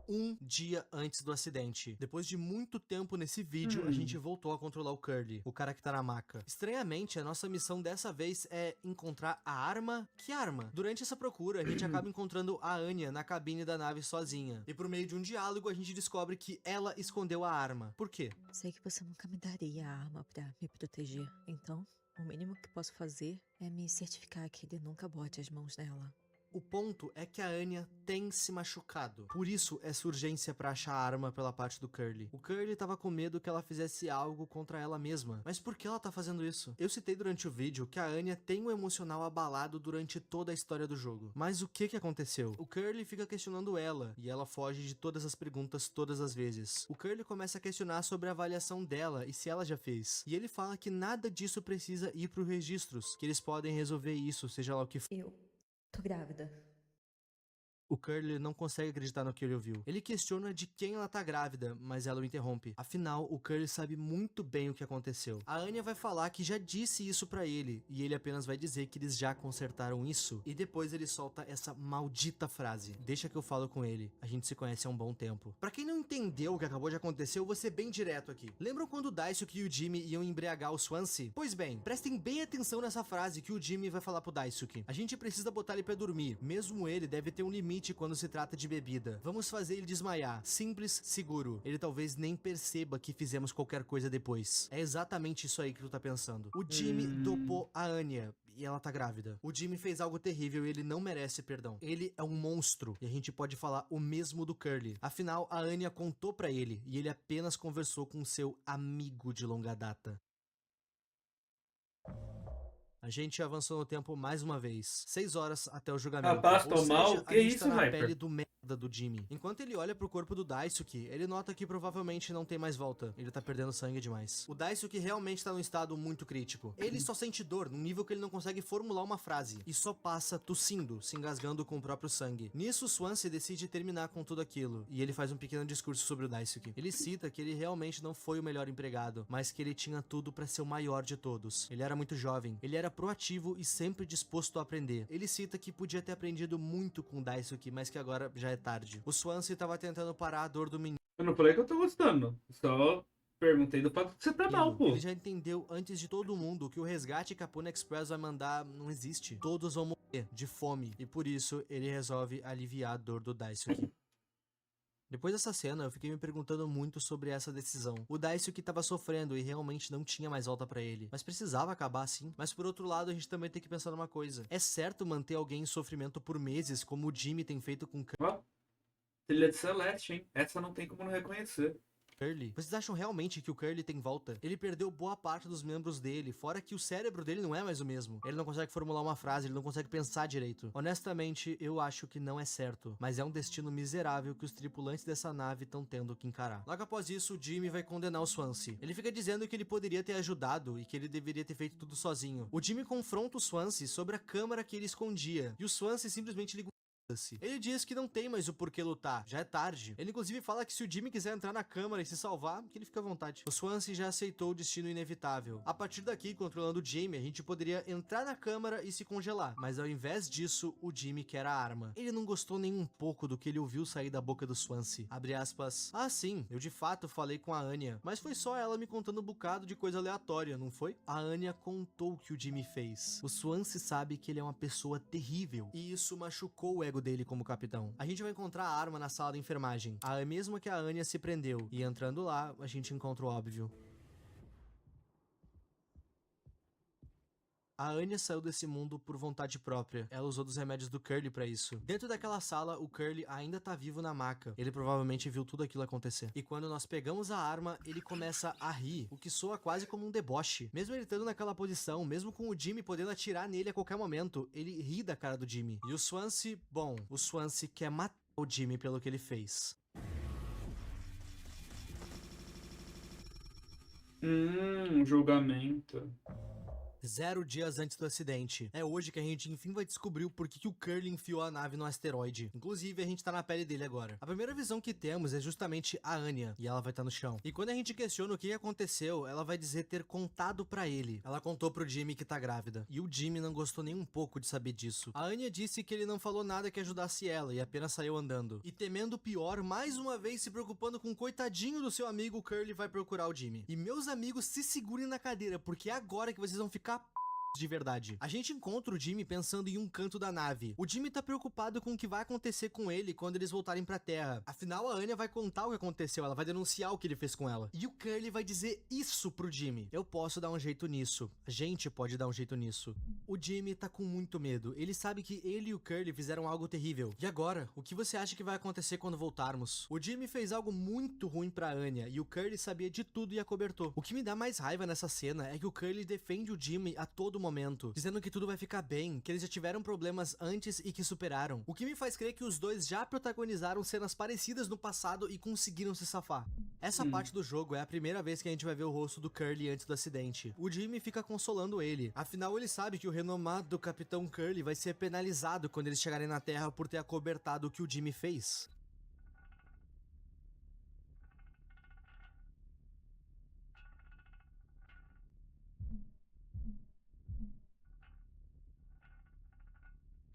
Um dia antes do acidente. Depois de muito tempo nesse vídeo, a gente voltou a controlar o Curly, o cara que tá na maca. Estranhamente, a nossa missão dessa vez é encontrar a arma. Que arma? Durante essa procura, a gente acaba encontrando a Anya na cabine da nave sozinha. E por meio de um diálogo, a gente descobre que ela escondeu a arma. Por quê? Sei que você nunca me daria a arma pra me proteger. Então, o mínimo que posso fazer é me certificar que ele nunca bote as mãos nela. O ponto é que a Anya tem se machucado. Por isso, essa urgência pra achar a arma pela parte do Curly. O Curly tava com medo que ela fizesse algo contra ela mesma. Mas por que ela tá fazendo isso? Eu citei durante o vídeo que a Anya tem um emocional abalado durante toda a história do jogo. Mas o que aconteceu? O Curly fica questionando ela, e ela foge de todas as perguntas todas as vezes. O Curly começa a questionar sobre a avaliação dela e se ela já fez. E ele fala que nada disso precisa ir pro registros, que eles podem resolver isso, seja lá o que for. Eu tô grávida. O Curly não consegue acreditar no que ele ouviu. Ele questiona de quem ela tá grávida, mas ela o interrompe. Afinal, o Curly sabe muito bem o que aconteceu. A Anya vai falar que já disse isso pra ele, e ele apenas vai dizer que eles já consertaram isso. E depois ele solta essa maldita frase: deixa que eu falo com ele, a gente se conhece há um bom tempo. Pra quem não entendeu o que acabou de acontecer, eu vou ser bem direto aqui. Lembram quando o Daisuke e o Jimmy iam embriagar o Swansea? Pois bem, prestem bem atenção nessa frase que o Jimmy vai falar pro Daisuke. A gente precisa botar ele pra dormir, mesmo ele deve ter um limite quando se trata de bebida. Vamos fazer ele desmaiar. Simples, seguro. Ele talvez nem perceba que fizemos qualquer coisa depois. É exatamente isso aí que tu tá pensando. O Jimmy dopou a Anya e ela tá grávida. O Jimmy fez algo terrível e ele não merece perdão. Ele é um monstro e a gente pode falar o mesmo do Curly. Afinal, a Anya contou pra ele e ele apenas conversou com seu amigo de longa data. A gente avançou no tempo mais uma vez. 6 horas até o julgamento. Rapaz, Ou tô seja, mal. a Que gente isso, tá na Hyper? pele do merda do Jimmy. Enquanto ele olha pro corpo do Daisuke, ele nota que provavelmente não tem mais volta. Ele tá perdendo sangue demais. O Daisuke realmente tá num estado muito crítico. Ele só sente dor num nível que ele não consegue formular uma frase. E só passa tossindo, se engasgando com o próprio sangue. Nisso, Swansea decide terminar com tudo aquilo. E ele faz um pequeno discurso sobre o Daisuke. Ele cita que ele realmente não foi o melhor empregado, mas que ele tinha tudo pra ser o maior de todos. Ele era muito jovem. Ele era proativo e sempre disposto a aprender. Ele cita que podia ter aprendido muito com o Daisuke, mas que agora já é tarde. O Swansea tava tentando parar a dor do menino. Eu não falei que eu tô gostando. Só perguntei do fato que você tá mal, pô. Ele já entendeu antes de todo mundo que o resgate que a Pony Express vai mandar não existe. Todos vão morrer de fome. E por isso ele resolve aliviar a dor do Daisuke. Depois dessa cena, eu fiquei me perguntando muito sobre essa decisão. O Daisuke tava sofrendo e realmente não tinha mais volta pra ele. Mas precisava acabar assim. Mas por outro lado, a gente também tem que pensar numa coisa. É certo manter alguém em sofrimento por meses, como o Jimmy tem feito com Ó, trilha de Celeste, hein? Essa não tem como não reconhecer. Curly? Vocês acham realmente que o Curly tem volta? Ele perdeu boa parte dos membros dele, fora que o cérebro dele não é mais o mesmo. Ele não consegue formular uma frase, ele não consegue pensar direito. Honestamente, eu acho que não é certo, mas é um destino miserável que os tripulantes dessa nave estão tendo que encarar. Logo após isso, o Jimmy vai condenar o Swansea. Ele fica dizendo que ele poderia ter ajudado e que ele deveria ter feito tudo sozinho. O Jimmy confronta o Swansea sobre a câmera que ele escondia, e o Swansea simplesmente liga. Ele diz que não tem mais o porquê lutar, já é tarde. Ele inclusive fala que se o Jimmy quiser entrar na câmara e se salvar, que ele fica à vontade. O Swansea já aceitou o destino inevitável. A partir daqui, controlando o Jimmy, a gente poderia entrar na câmara e se congelar. Mas ao invés disso, o Jimmy quer a arma. Ele não gostou nem um pouco do que ele ouviu sair da boca do Swansea. Abre aspas. Ah, sim, eu de fato falei com a Anya, mas foi só ela me contando um bocado de coisa aleatória, não foi? A Anya contou o que o Jimmy fez. O Swansea sabe que ele é uma pessoa terrível, e isso machucou o ego dele como capitão. A gente vai encontrar a arma na sala da enfermagem, a mesma que a Anya se prendeu, e entrando lá, a gente encontra o óbvio. A Anya saiu desse mundo por vontade própria. Ela usou dos remédios do Curly pra isso. Dentro daquela sala, o Curly ainda tá vivo na maca. Ele provavelmente viu tudo aquilo acontecer. E quando nós pegamos a arma, ele começa a rir, o que soa quase como um deboche. Mesmo ele estando naquela posição, mesmo com o Jimmy podendo atirar nele a qualquer momento, ele ri da cara do Jimmy. E o Swansea, bom, o Swansea quer matar o Jimmy pelo que ele fez. Julgamento. 0 dias antes do acidente. É hoje que a gente enfim vai descobrir o porquê que o Curly enfiou a nave no asteroide. Inclusive, a gente tá na pele dele agora. A primeira visão que temos é justamente a Anya, e ela vai estar no chão. E quando a gente questiona o que aconteceu, ela vai dizer ter contado pra ele. Ela contou pro Jimmy que tá grávida. E o Jimmy não gostou nem um pouco de saber disso. A Anya disse que ele não falou nada que ajudasse ela, e apenas saiu andando. E temendo o pior, mais uma vez se preocupando com o coitadinho do seu amigo, o Curly vai procurar o Jimmy. E meus amigos, se segurem na cadeira, porque é agora que vocês vão ficar de verdade. A gente encontra o Jimmy pensando em um canto da nave. O Jimmy tá preocupado com o que vai acontecer com ele quando eles voltarem pra Terra. Afinal, a Anya vai contar o que aconteceu, ela vai denunciar o que ele fez com ela. E o Curly vai dizer isso pro Jimmy. Eu posso dar um jeito nisso. A gente pode dar um jeito nisso. O Jimmy tá com muito medo. Ele sabe que ele e o Curly fizeram algo terrível. E agora, o que você acha que vai acontecer quando voltarmos? O Jimmy fez algo muito ruim pra Anya e o Curly sabia de tudo e acobertou. O que me dá mais raiva nessa cena é que o Curly defende o Jimmy a todo momento, dizendo que tudo vai ficar bem, que eles já tiveram problemas antes e que superaram. O que me faz crer que os dois já protagonizaram cenas parecidas no passado e conseguiram se safar. Essa parte do jogo é a primeira vez que a gente vai ver o rosto do Curly antes do acidente. O Jimmy fica consolando ele. Afinal, ele sabe que o renomado Capitão Curly vai ser penalizado quando eles chegarem na Terra por ter acobertado o que o Jimmy fez.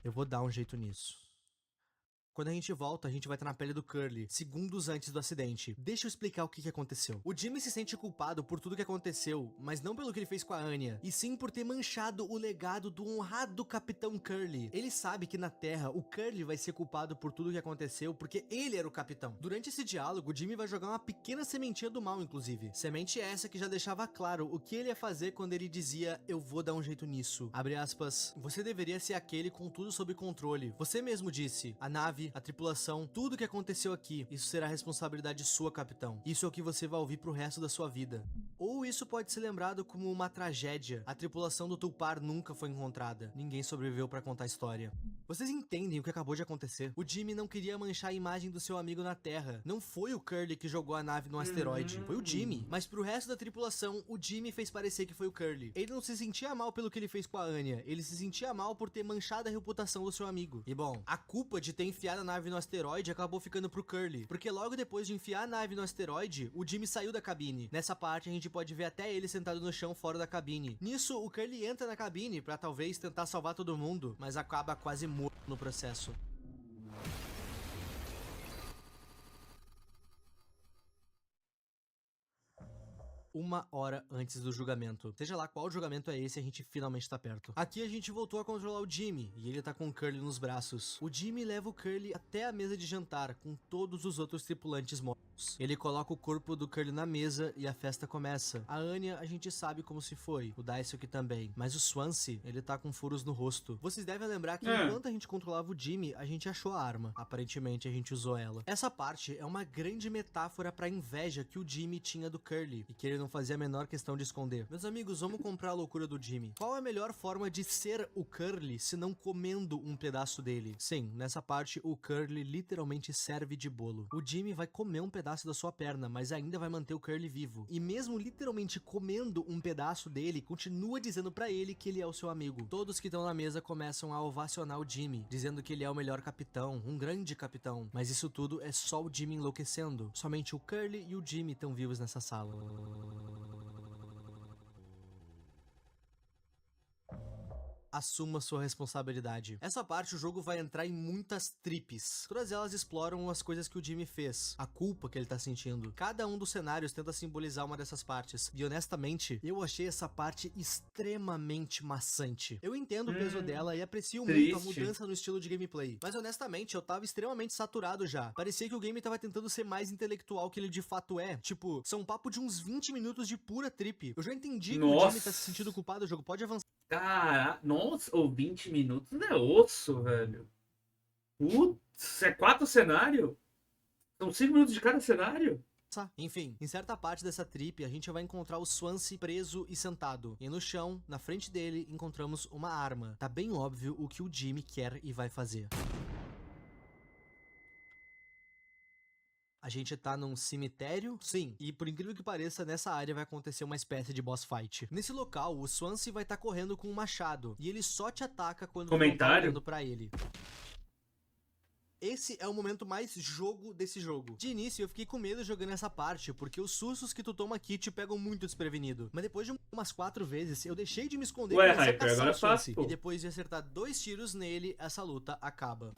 Eu vou dar um jeito nisso. Quando a gente volta, a gente vai estar na pele do Curly, segundos antes do acidente. Deixa eu explicar o que aconteceu. O Jimmy se sente culpado por tudo que aconteceu, mas não pelo que ele fez com a Anya, e sim por ter manchado o legado do honrado Capitão Curly. Ele sabe que na Terra, o Curly vai ser culpado por tudo que aconteceu, porque ele era o capitão. Durante esse diálogo, o Jimmy vai jogar uma pequena sementinha do mal, inclusive. Semente essa que já deixava claro o que ele ia fazer quando ele dizia, eu vou dar um jeito nisso. Abre aspas, você deveria ser aquele com tudo sob controle. Você mesmo disse, a nave, a tripulação, tudo que aconteceu aqui, isso será responsabilidade sua, capitão. Isso é o que você vai ouvir pro resto da sua vida. Ou isso pode ser lembrado como uma tragédia. A tripulação do Tulpar nunca foi encontrada. Ninguém sobreviveu pra contar a história. Vocês entendem o que acabou de acontecer? O Jimmy não queria manchar a imagem do seu amigo na Terra. Não foi o Curly que jogou a nave no asteroide. Foi o Jimmy. Mas pro resto da tripulação, o Jimmy fez parecer que foi o Curly. Ele não se sentia mal pelo que ele fez com a Anya. Ele se sentia mal por ter manchado a reputação do seu amigo. E bom, a culpa de ter enfiado a nave no asteroide acabou ficando pro Curly. Porque logo depois de enfiar a nave no asteroide, o Jimmy saiu da cabine. Nessa parte, a gente pode ver até ele sentado no chão fora da cabine. Nisso, o Curly entra na cabine pra talvez tentar salvar todo mundo, mas acaba quase morto no processo. Uma hora antes do julgamento. Seja lá qual julgamento é esse, a gente finalmente tá perto. Aqui a gente voltou a controlar o Jimmy, e ele tá com o Curly nos braços. O Jimmy leva o Curly até a mesa de jantar, com todos os outros tripulantes mortos. Ele coloca o corpo do Curly na mesa e a festa começa. A Anya, a gente sabe como se foi. O Daisuke também. Mas o Swansea, ele tá com furos no rosto. Vocês devem lembrar que enquanto a gente controlava o Jimmy, a gente achou a arma. Aparentemente, a gente usou ela. Essa parte é uma grande metáfora pra inveja que o Jimmy tinha do Curly, e que ele não fazia a menor questão de esconder. Meus amigos, vamos comprar a loucura do Jimmy. Qual é a melhor forma de ser o Curly se não comendo um pedaço dele? Sim, nessa parte o Curly literalmente serve de bolo. O Jimmy vai comer um pedaço da sua perna, mas ainda vai manter o Curly vivo. E mesmo literalmente comendo um pedaço dele, continua dizendo pra ele que ele é o seu amigo. Todos que estão na mesa começam a ovacionar o Jimmy, dizendo que ele é o melhor capitão, um grande capitão. Mas isso tudo é só o Jimmy enlouquecendo. Somente o Curly e o Jimmy estão vivos nessa sala. Assuma sua responsabilidade. Essa parte o jogo vai entrar em muitas trips. Todas elas exploram as coisas que o Jimmy fez, a culpa que ele tá sentindo. Cada um dos cenários tenta simbolizar uma dessas partes. E honestamente, eu achei essa parte extremamente maçante. Eu entendo o peso dela e aprecio muito a mudança no estilo de gameplay. Mas honestamente, eu tava extremamente saturado já. Parecia que o game tava tentando ser mais intelectual que ele de fato é. Tipo, são um papo de uns 20 minutos de pura trip. Eu já entendi que o Jimmy tá se sentindo culpado, o jogo pode avançar. Cara, nossa, ou 20 minutos não é osso, velho. Putz, é 4 cenários? São 5 minutos de cada cenário? Enfim, em certa parte dessa trip, a gente vai encontrar o Swansea preso e sentado. E no chão, na frente dele, encontramos uma arma. Tá bem óbvio o que o Jimmy quer e vai fazer. A gente tá num cemitério? Sim. E por incrível que pareça, nessa área vai acontecer uma espécie de boss fight. Nesse local, o Swansea vai estar correndo com um machado. E ele só te ataca quando você tá olhando pra ele. Esse é o momento mais jogo desse jogo. De início, eu fiquei com medo jogando essa parte, porque os sustos que tu toma aqui te pegam muito desprevenido. Mas depois de umas 4 vezes, eu deixei de me esconder Ué, e comecei a caçar agora o Swansea. fácil. E depois de acertar 2 tiros nele, essa luta acaba.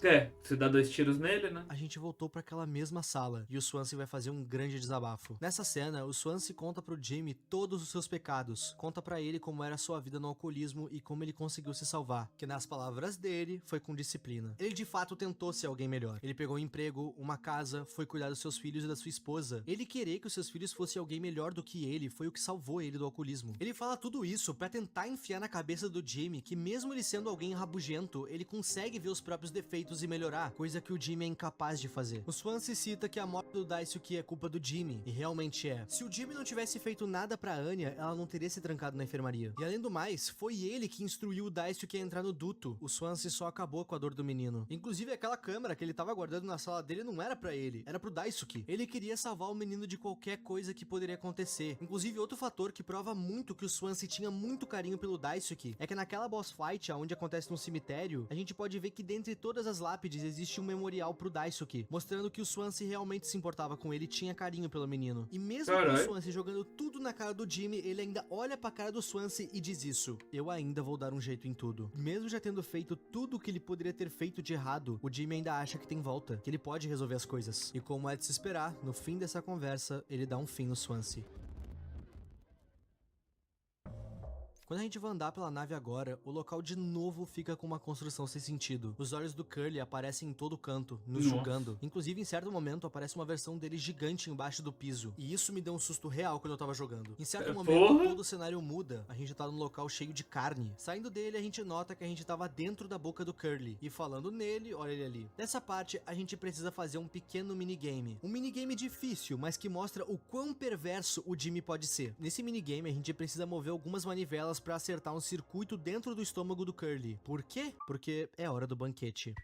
É, você dá 2 tiros nele, né? A gente voltou pra aquela mesma sala e o Swansea vai fazer um grande desabafo. Nessa cena, o Swansea conta pro Jimmy todos os seus pecados. Conta pra ele como era a sua vida no alcoolismo e como ele conseguiu se salvar. Que nas palavras dele, foi com disciplina. Ele de fato tentou ser alguém melhor. Ele pegou um emprego, uma casa, foi cuidar dos seus filhos e da sua esposa. Ele querer que os seus filhos fossem alguém melhor do que ele foi o que salvou ele do alcoolismo. Ele fala tudo isso pra tentar enfiar na cabeça do Jimmy que mesmo ele sendo alguém rabugento, ele consegue ver os próprios defeitos e melhorar, coisa que o Jimmy é incapaz de fazer. O Swansea cita que a morte do Daisuke é culpa do Jimmy, e realmente é. Se o Jimmy não tivesse feito nada pra Anya, ela não teria se trancado na enfermaria. E além do mais, foi ele que instruiu o Daisuke a entrar no duto. O Swansea só acabou com a dor do menino. Inclusive, aquela câmera que ele tava guardando na sala dele não era pra ele, era pro Daisuke. Ele queria salvar o menino de qualquer coisa que poderia acontecer. Inclusive, outro fator que prova muito que o Swansea tinha muito carinho pelo Daisuke é que naquela boss fight, onde acontece no cemitério, a gente pode ver que dentre todas as lápides existe um memorial pro Daisuke, mostrando que o Swansea realmente se importava com ele e tinha carinho pelo menino. E mesmo com o Swansea jogando tudo na cara do Jimmy, ele ainda olha pra cara do Swansea e diz isso: eu ainda vou dar um jeito em tudo. Mesmo já tendo feito tudo o que ele poderia ter feito de errado, o Jimmy ainda acha que tem volta, que ele pode resolver as coisas. E como é de se esperar, no fim dessa conversa, ele dá um fim no Swansea. Quando a gente vai andar pela nave agora, o local de novo fica com uma construção sem sentido. Os olhos do Curly aparecem em todo canto, nos julgando. Inclusive, em certo momento, aparece uma versão dele gigante embaixo do piso. E isso me deu um susto real quando eu tava jogando. Em certo momento, todo o cenário muda. A gente tá num local cheio de carne. Saindo dele, a gente nota que a gente tava dentro da boca do Curly. E falando nele, olha ele ali. Nessa parte, a gente precisa fazer um pequeno minigame. Um minigame difícil, mas que mostra o quão perverso o Jimmy pode ser. Nesse minigame, a gente precisa mover algumas manivelas pra acertar um circuito dentro do estômago do Curly. Por quê? Porque é hora do banquete.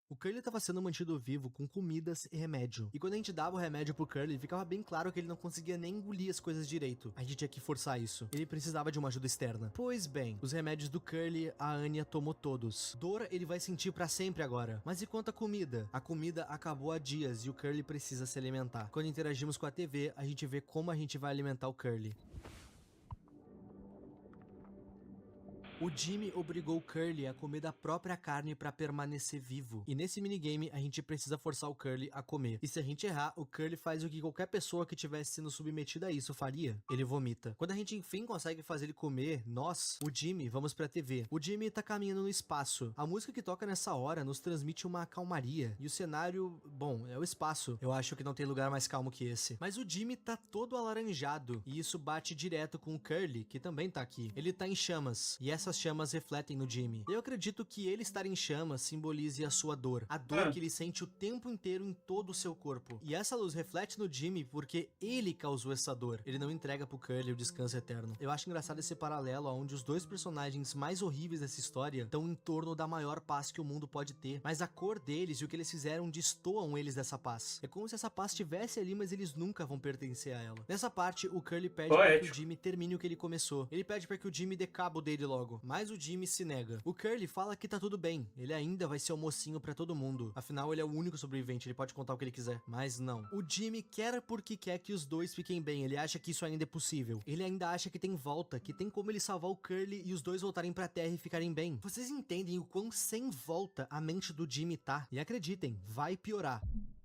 O Curly estava sendo mantido vivo com comidas e remédio. E quando a gente dava o remédio pro Curly, ficava bem claro que ele não conseguia nem engolir as coisas direito. A gente tinha que forçar isso. Ele precisava de uma ajuda externa. Pois bem, os remédios do Curly, a Anya tomou todos. Dor ele vai sentir pra sempre agora. Mas e quanto à comida? A comida acabou há dias e o Curly precisa se alimentar. Quando interagimos com a TV, a gente vê como a gente vai alimentar o Curly. O Jimmy obrigou o Curly a comer da própria carne pra permanecer vivo. E nesse minigame, a gente precisa forçar o Curly a comer. E se a gente errar, o Curly faz o que qualquer pessoa que tivesse sendo submetida a isso faria. Ele vomita. Quando a gente enfim consegue fazer ele comer, nós, o Jimmy, vamos pra TV. O Jimmy tá caminhando no espaço. A música que toca nessa hora nos transmite uma calmaria. E o cenário, bom, é o espaço. Eu acho que não tem lugar mais calmo que esse. Mas o Jimmy tá todo alaranjado. E isso bate direto com o Curly, que também tá aqui. Ele tá em chamas. E essas chamas refletem no Jimmy. Eu acredito que ele estar em chamas simbolize a sua dor. A dor que ele sente o tempo inteiro em todo o seu corpo. E essa luz reflete no Jimmy porque ele causou essa dor. Ele não entrega pro Curly o descanso eterno. Eu acho engraçado esse paralelo onde os dois personagens mais horríveis dessa história estão em torno da maior paz que o mundo pode ter. Mas a cor deles e o que eles fizeram destoam eles dessa paz. É como se essa paz estivesse ali, mas eles nunca vão pertencer a ela. Nessa parte, o Curly pede para que o Jimmy termine o que ele começou. Ele pede para que o Jimmy dê cabo dele logo. Mas o Jimmy se nega. O Curly fala que tá tudo bem, ele ainda vai ser o mocinho pra todo mundo. Afinal, ele é o único sobrevivente, ele pode contar o que ele quiser. Mas não. O Jimmy quer porque quer que os dois fiquem bem, ele acha que isso ainda é possível. Ele ainda acha que tem volta, que tem como ele salvar o Curly e os dois voltarem pra terra e ficarem bem. Vocês entendem o quão sem volta a mente do Jimmy tá? E acreditem, vai piorar.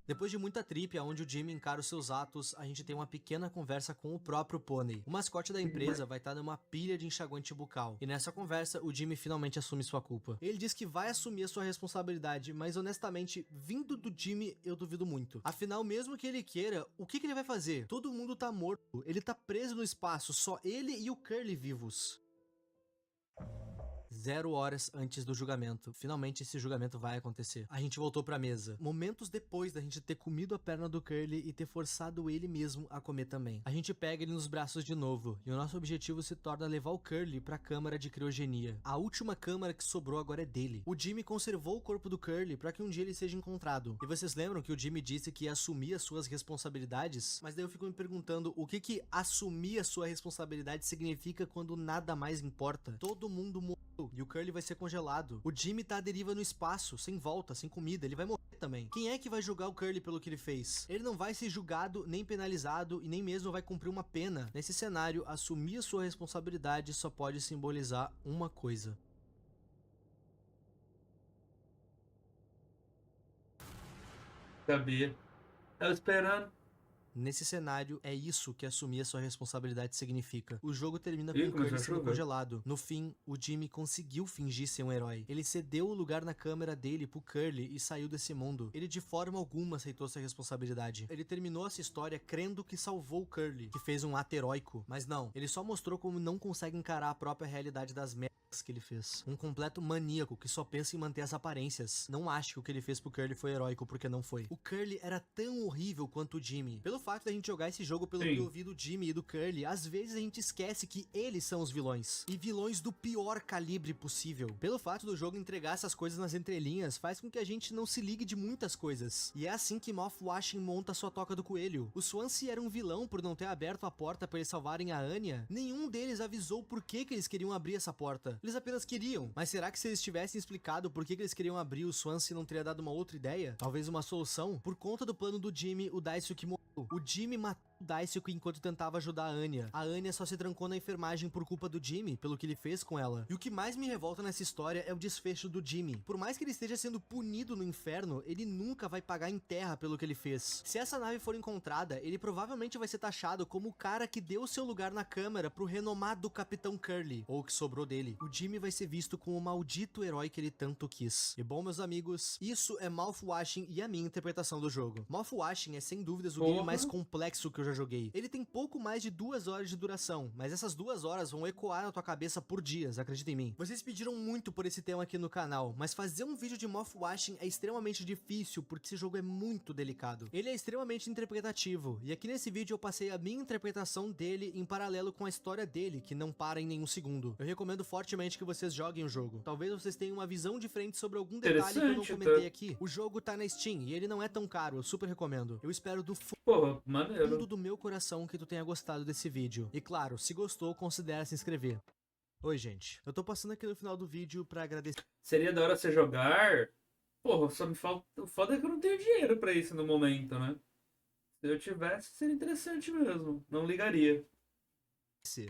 Depois de muita trip, onde o Jimmy encara os seus atos, a gente tem uma pequena conversa com o próprio Pônei. O mascote da empresa vai estar numa pilha de enxaguante bucal. E nessa conversa, o Jimmy finalmente assume sua culpa. Ele diz que vai assumir a sua responsabilidade, mas honestamente, vindo do Jimmy, eu duvido muito. Afinal, mesmo que ele queira, o que ele vai fazer? Todo mundo tá morto, ele tá preso no espaço, só ele e o Curly vivos. 0 horas antes do julgamento. Finalmente esse julgamento vai acontecer. A gente voltou pra mesa. Momentos depois da gente ter comido a perna do Curly e ter forçado ele mesmo a comer também. A gente pega ele nos braços de novo. E o nosso objetivo se torna levar o Curly pra câmara de criogenia. A última câmara que sobrou agora é dele. O Jimmy conservou o corpo do Curly pra que um dia ele seja encontrado. E vocês lembram que o Jimmy disse que ia assumir as suas responsabilidades? Mas daí eu fico me perguntando o que assumir a sua responsabilidade significa quando nada mais importa. Todo mundo morreu. E o Curly vai ser congelado. O Jimmy tá à deriva no espaço, sem volta, sem comida. Ele vai morrer também. Quem é que vai julgar o Curly pelo que ele fez? Ele não vai ser julgado, nem penalizado e nem mesmo vai cumprir uma pena. Nesse cenário, assumir a sua responsabilidade só pode simbolizar uma coisa: Sabia. Tava esperando. Nesse cenário, é isso que assumir a sua responsabilidade significa. O jogo termina Ih, com começou Curly a sendo chover. congelado. No fim, o Jimmy conseguiu fingir ser um herói. Ele cedeu o lugar na câmera dele pro Curly e saiu desse mundo. Ele de forma alguma aceitou sua responsabilidade. Ele terminou essa história crendo que salvou o Curly, que fez um ato heróico. Mas não, ele só mostrou como não consegue encarar a própria realidade das merdas que ele fez. Um completo maníaco que só pensa em manter as aparências. Não acho que o que ele fez pro Curly foi heróico, porque não foi. O Curly era tão horrível quanto o Jimmy. Pelo fato da gente jogar esse jogo pelo Sim. POV do Jimmy e do Curly, às vezes a gente esquece que eles são os vilões. E vilões do pior calibre possível. Pelo fato do jogo entregar essas coisas nas entrelinhas, faz com que a gente não se ligue de muitas coisas. E é assim que Moff Washington monta sua toca do coelho. O Swansea era um vilão por não ter aberto a porta para eles salvarem a Anya. Nenhum deles avisou por que eles queriam abrir essa porta. Eles apenas queriam. Mas será que se eles tivessem explicado por que eles queriam abrir, o Swansea não teria dado uma outra ideia? Talvez uma solução? Por conta do plano do Jimmy, o Daisuke morreu. O Jimmy matou o Daisuke enquanto tentava ajudar a Anya. A Anya só se trancou na enfermagem por culpa do Jimmy, pelo que ele fez com ela. E o que mais me revolta nessa história é o desfecho do Jimmy. Por mais que ele esteja sendo punido no inferno, ele nunca vai pagar em terra pelo que ele fez. Se essa nave for encontrada, ele provavelmente vai ser taxado como o cara que deu seu lugar na câmara pro renomado Capitão Curly, ou o que sobrou dele. O Jimmy vai ser visto como o maldito herói que ele tanto quis. E bom, meus amigos, isso é Moff Washington e a minha interpretação do jogo. Moff Washington é sem dúvidas o game mais complexo que eu já joguei. Ele tem pouco mais de 2 horas de duração, mas essas 2 horas vão ecoar na tua cabeça por dias, acredita em mim. Vocês pediram muito por esse tema aqui no canal, mas fazer um vídeo de Moff Washington é extremamente difícil, porque esse jogo é muito delicado. Ele é extremamente interpretativo, e aqui nesse vídeo eu passei a minha interpretação dele em paralelo com a história dele, que não para em nenhum segundo. Eu recomendo fortemente que vocês joguem o jogo. Talvez vocês tenham uma visão diferente sobre algum detalhe que eu não Interessante, comentei tá? aqui. O jogo tá na Steam, e ele não é tão caro, eu super recomendo. Eu espero do Porra, fundo maneiro. do meu coração que tu tenha gostado desse vídeo. E claro, se gostou, considere se inscrever. Oi, gente. Eu tô passando aqui no final do vídeo pra agradecer Seria da hora você jogar. Porra, só me falta. O foda é que eu não tenho dinheiro pra isso no momento, né? Se eu tivesse, seria interessante mesmo. Não ligaria.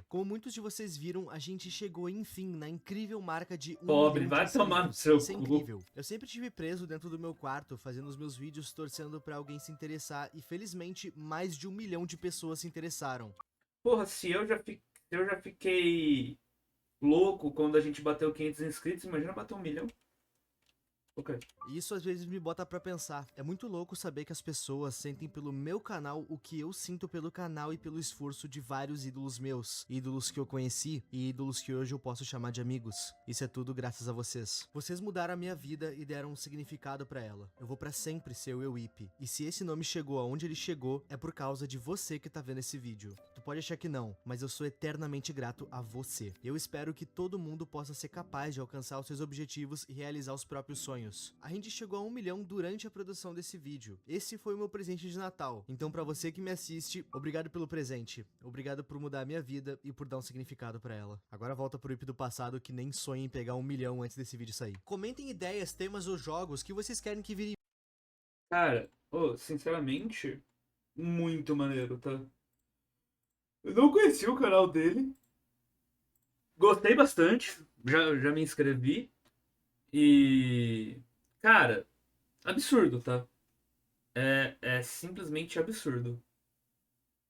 Como muitos de vocês viram, a gente chegou enfim na incrível marca de 1 Pobre, milhão vai de tomar no inscritos. seu Isso é cu. incrível. Eu sempre estive preso dentro do meu quarto, fazendo os meus vídeos, torcendo pra alguém se interessar, e felizmente mais de 1 milhão de pessoas se interessaram. Porra, se eu já fiquei louco quando a gente bateu 500 inscritos, imagina bater 1 milhão. Ok. E isso às vezes me bota pra pensar. É muito louco saber que as pessoas sentem pelo meu canal o que eu sinto pelo canal e pelo esforço de vários ídolos meus. Ídolos que eu conheci e ídolos que hoje eu posso chamar de amigos. Isso é tudo graças a vocês. Vocês mudaram a minha vida e deram um significado pra ela. Eu vou pra sempre ser o Euip. E se esse nome chegou aonde ele chegou, é por causa de você que tá vendo esse vídeo. Tu pode achar que não, mas eu sou eternamente grato a você. Eu espero que todo mundo possa ser capaz de alcançar os seus objetivos e realizar os próprios sonhos. A gente chegou a 1 milhão durante a produção desse vídeo. Esse foi o meu presente de Natal. Então pra você que me assiste, obrigado pelo presente. Obrigado por mudar a minha vida e por dar um significado pra ela. Agora volta pro IP do passado que nem sonha em pegar 1 milhão antes desse vídeo sair. Comentem ideias, temas ou jogos que vocês querem que vire. Cara, sinceramente, muito maneiro, tá? Eu não conheci o canal dele. Gostei bastante. Já me inscrevi. E. Cara, absurdo, tá? É simplesmente absurdo.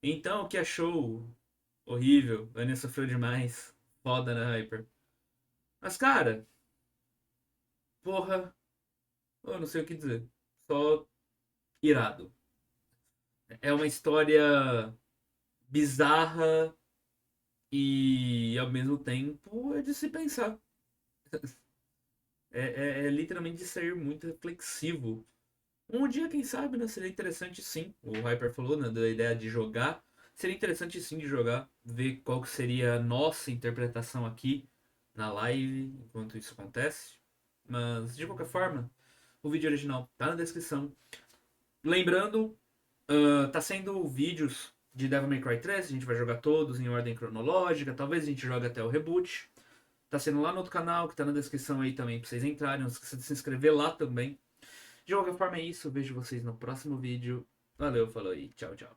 Então, o que achou horrível, a Anya sofreu demais, foda na Hyper. Mas, cara, porra, eu não sei o que dizer. Só irado. É uma história bizarra e, ao mesmo tempo, é de se pensar. É literalmente de ser muito reflexivo. Um dia, quem sabe, né? Seria interessante sim. O Hyper falou, né, da ideia de jogar. Seria interessante sim de jogar, ver qual que seria a nossa interpretação aqui na live enquanto isso acontece. Mas, de qualquer forma, o vídeo original tá na descrição. Lembrando, tá sendo vídeos de Devil May Cry 3, a gente vai jogar todos em ordem cronológica, talvez a gente jogue até o reboot. Tá sendo lá no outro canal, que tá na descrição aí também pra vocês entrarem, não esqueça de se inscrever lá também. De qualquer forma é isso, vejo vocês no próximo vídeo. Valeu, falou e tchau, tchau.